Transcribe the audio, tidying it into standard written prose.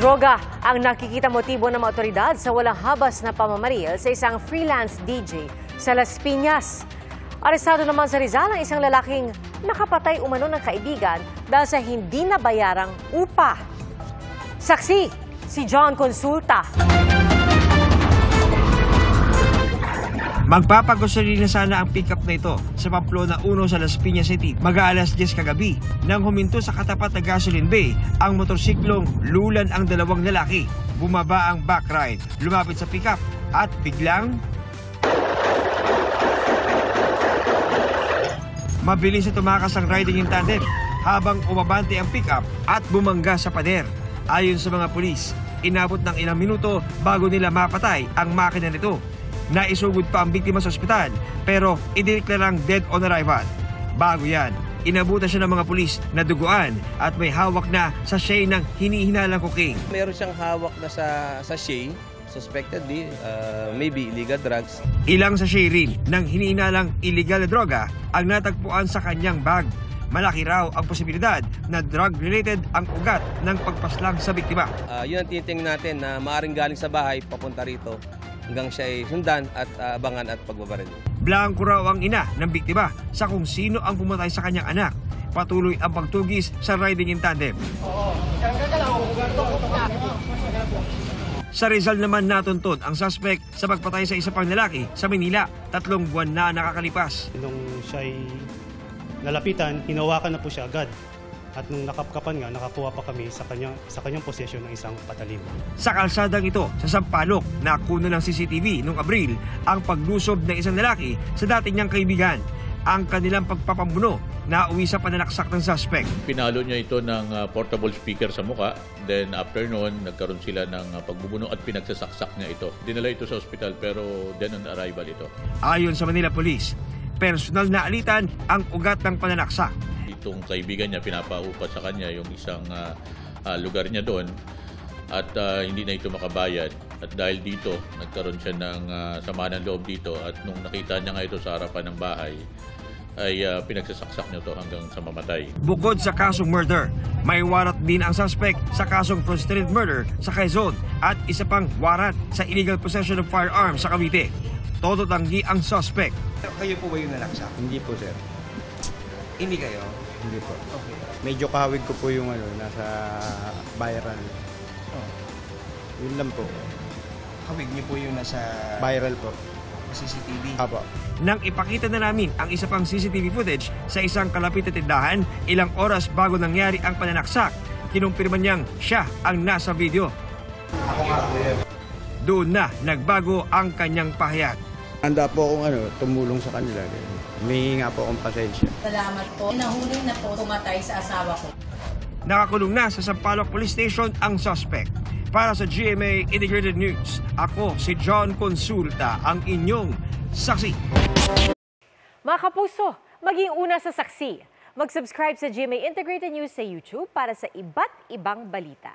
Droga ang nakikita motibo ng mga otoridad sa walang habas na pamamaril sa isang freelance DJ sa Las Piñas. Arestado naman sa Rizal ang isang lalaking nakapatay umano ng kaibigan dahil sa hindi nabayarang upa. Saksi, si John Consulta. Magpapagusolina sana ang pick-up na ito sa Pamplona 1 sa Las Piñas City mag-aalas 10 kagabi nang huminto sa katapat na gasoline bay ang motorsiklong lulan ang dalawang lalaki. Bumaba ang backride, lumapit sa pick-up at biglang mabilis na tumakas ang riding in tandem habang umabante ang pick-up at bumangga sa pader. Ayon sa mga pulis, inabot ng ilang minuto bago nila mapatay ang makina nito. Naisugod pa ang biktima sa ospital pero idineklarang dead on arrival. Bago yan, inabutan siya ng mga pulis na duguan at may hawak na sachet ng hinihinalang cocaine. Meron siyang hawak na sa sachet, suspectedly, maybe illegal drugs. Ilang sachet rin ng hinihinalang illegal na droga ang natagpuan sa kanyang bag. Malaki raw ang posibilidad na drug-related ang ugat ng pagpaslang sa biktima. Yun ang tinitingnan natin na maaaring galing sa bahay papunta rito hanggang siya ay sundan at abangan at pagbabaril. Blanco raw ang ina ng biktima sa kung sino ang pumatay sa kanyang anak. Patuloy ang pagtugis sa riding in tandem. Sa Rizal naman natuntun ang suspect sa pagpatay sa isa pang lalaki sa Manila. 3 buwan na nakakalipas. Nung siya'y nalapitan, hinawakan na po siya agad. At nung nakapkapan nga, nakakuha pa kami sa kanyang posesyon ng isang patalim. Sa kalsadang ito, sa Sampaloc, nakuha ng CCTV noong Abril ang paglusob ng isang lalaki sa dating niyang kaibigan. Ang kanilang pagpapambuno na uwi sa pananaksak ng suspect. Pinalo niya ito ng portable speaker sa muka. Then after noon, nagkaroon sila ng pagbubuno at pinagsasaksak niya ito. Dinala ito sa ospital pero then on arrival ito. Ayon sa Manila Police, personal na alitan ang ugat ng pananaksak. Itong kaibigan niya, pinapaupa sa kanya yung isang lugar niya doon at hindi na ito makabayad. At dahil dito, nagkaroon siya ng sama ng loob dito at nung nakita niya nga ito sa harapan ng bahay, ay pinagsasaksak niya ito hanggang sa mamatay. Bukod sa kasong murder, may warat din ang suspect sa kasong prostituted murder sa Quezon at isa pang warat sa illegal possession of firearms sa Cavite. Todo tanggi ang suspect. Kayo po ba yung nalaksak? Hindi po, sir. Hindi kayo? Hindi po. Okay. Medyo kahawig ko po yung nasa viral. Oh. Yun lang po. Hawig niyo po yung nasa Viral po. CCTV? Apo. Nang ipakita na namin ang isa pang CCTV footage sa isang kalapit na tindahan, ilang oras bago nangyari ang pananaksak, kinumpirma niyang siya ang nasa video. Ako nga po yun. Doon na nagbago ang kanyang pahayag. Handa po akong tumulong sa kanila. Humihingi nga po akong pasensya. Salamat po. Nahuli na po tumatay sa asawa ko. Nakakulong na sa Sampaloc Police Station ang suspect. Para sa GMA Integrated News, ako si John Consulta, ang inyong saksi. Mga kapuso, maging una sa saksi. Mag-subscribe sa GMA Integrated News sa YouTube para sa iba't ibang balita.